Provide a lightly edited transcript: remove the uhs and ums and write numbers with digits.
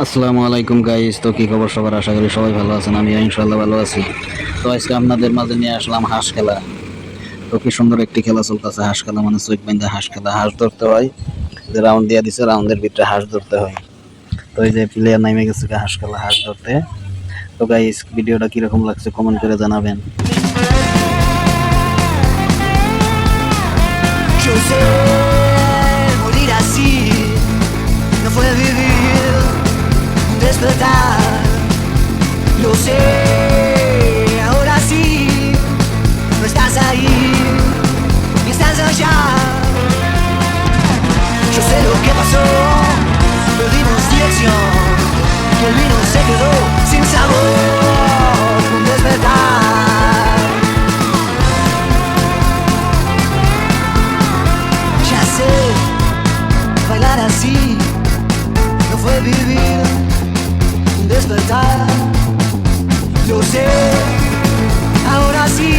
আসসালামু আলাইকুম গাইস। তো কি খবর সবার? আশা করি সবাই ভালো আছেন। আমি ইনশাআল্লাহ ভালো আছি। তো আজকে আপনাদের মাঝে নিয়ে আসলাম হাঁস খেলা। তো কি সুন্দর একটি খেলা চলতেছে, হাঁস খেলা মানে চোখ বাইন্ধা হাঁস খেলা। হাঁস ধরতে হয়, যে রাউন্ড দিয়ে দিছে, রাউন্ডের ভিতরে হাঁস ধরতে হয়। তো এই যে প্লেয়ার নামে গেছে হাঁস খেলা, হাঁস ধরতে। তো গাইস, ভিডিওটা কিরকম লাগছে কমেন্ট করে জানাবেন। Yo sé morir así, no fue vivir, despertar. Lo sé, ahora sí, no estás ahí, ni estás allá. Yo sé lo que pasó, perdimos dirección, que el vino se quedó sin sabor, un despertar. Ya sé, bailar así no fue vivir, un despertar. Lo sé, ahora sí.